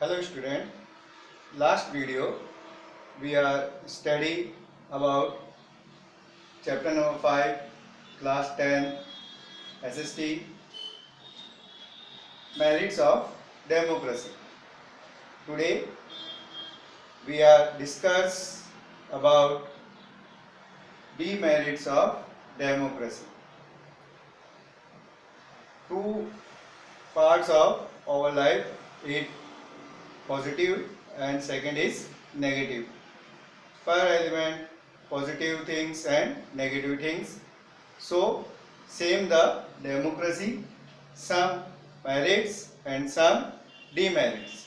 Hello student, last video we are study about chapter number 5 class 10 SST merits of democracy. Today we are discuss about demerits of democracy. Two parts of our life, it positive and second is negative. Per element positive things and negative things. So same the democracy, some merits and some demerits.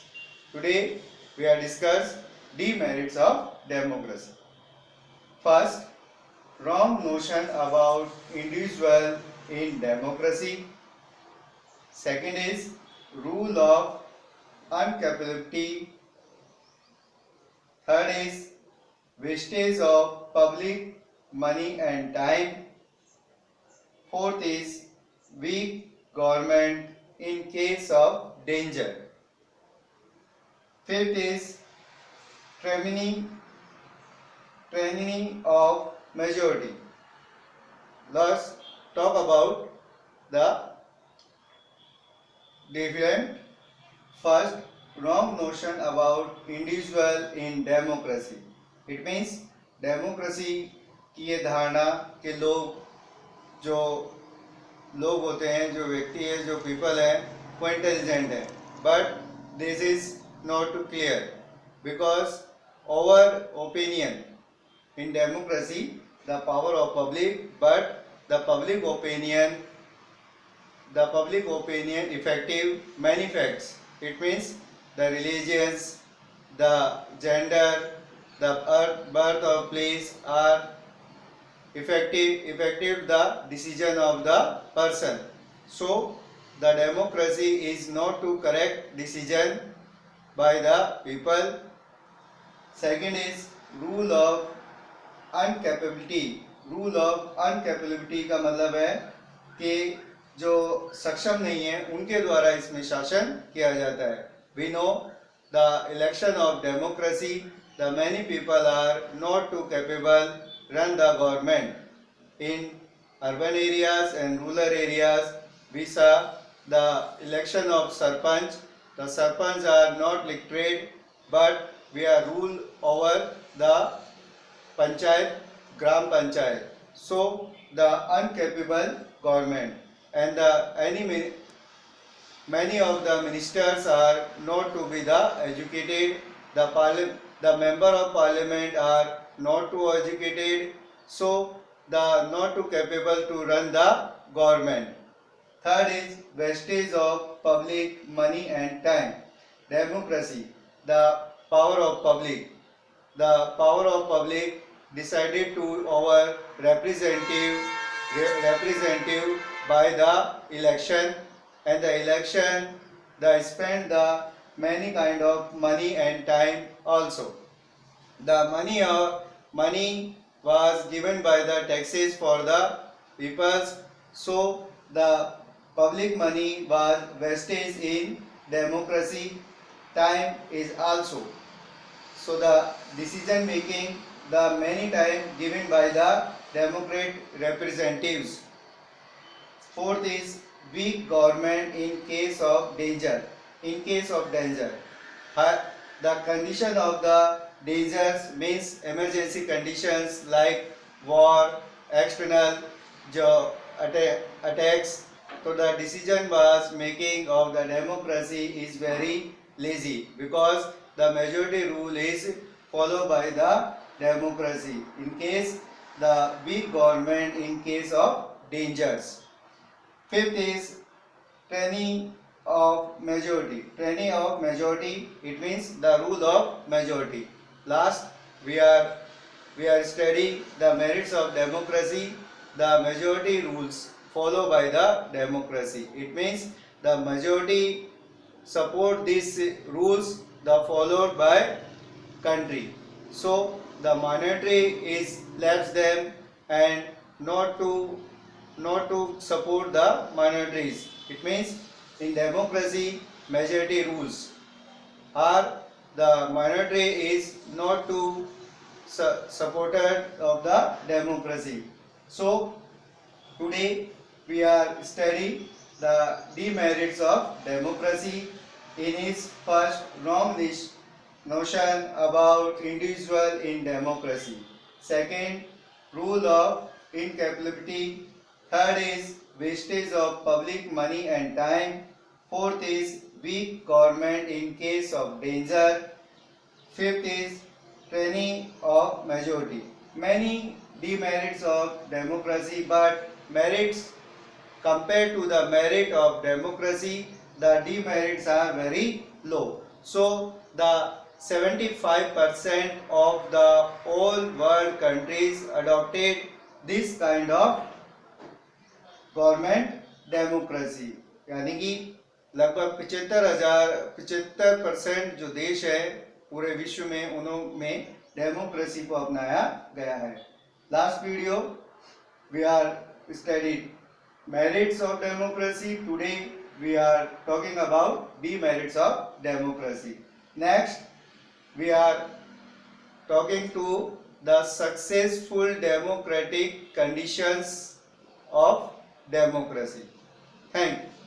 Today we are discuss demerits of democracy. First, wrong notion about individual in democracy. Second is rule of incapability. Third is wastage of public money and time. Fourth is weak government in case of danger. Fifth is training of majority. Let's talk about the different. First, wrong notion about individual in democracy. It means democracy की ये धारणा कि जो लोग होते हैं, जो व्यक्ति है, जो पीपल है, वो इंटेलिजेंट है, but this is not clear because over opinion in democracy the power of public, but the public opinion effective many facts. It means the religions, the gender, the birth of place are effective the decision of the person. So the democracy is not to correct decision by the people. Second is rule of incapability. Rule of incapability का मतलब है कि जो सक्षम नहीं है उनके द्वारा इसमें शासन किया जाता है. We know the election of democracy, the many people are not too capable run the government. In urban areas and rural areas we saw the election of sarpanch. The sarpanch are not literate, but we are rule over the panchayat, gram panchayat. So the uncapable government and many of the ministers are not to be the educated. The member of parliament are not too educated, so the not too capable to run the government. Third is wastage of public money and time. Democracy, the power of public. The power of public decided to our representative by the election, and the election they spend the many kind of money and time also. The money was given by the taxes for the peoples, so the public money was wastage in democracy. Time is also, so the decision making the many time given by the democratic representatives. Fourth is weak government in case of danger. In case of danger, the condition of the dangers means emergency conditions like war, external attacks. So the decision was making of the democracy is very lazy because the majority rule is followed by the democracy. In case the weak government in case of dangers. Fifth is training of majority. Training of majority, it means the rule of majority. Last, we are studying the merits of democracy, the majority rules followed by the democracy. It means the majority support these rules the followed by country. So the minority is left them and not to support the minorities. It means in democracy majority rules. or the minority is not to supporter of the democracy. So today we are studying the demerits of democracy in its first notion about individual in democracy. Second, rule of incapability. Third is wastage of public money and time. Fourth is weak government in case of danger. Fifth is training of majority. Many demerits of democracy, but merits compared to the merit of democracy, the demerits are very low. So the 75% of the whole world countries adopted this kind of government democracy, यानी कि लगभग 75% जो देश है पूरे विश्व में उनमें डेमोक्रेसी को अपनाया गया है. Last video we are studied merits of democracy. Today we are talking about demerits of democracy. Next we are talking to the successful democratic conditions of democracy. Thank you.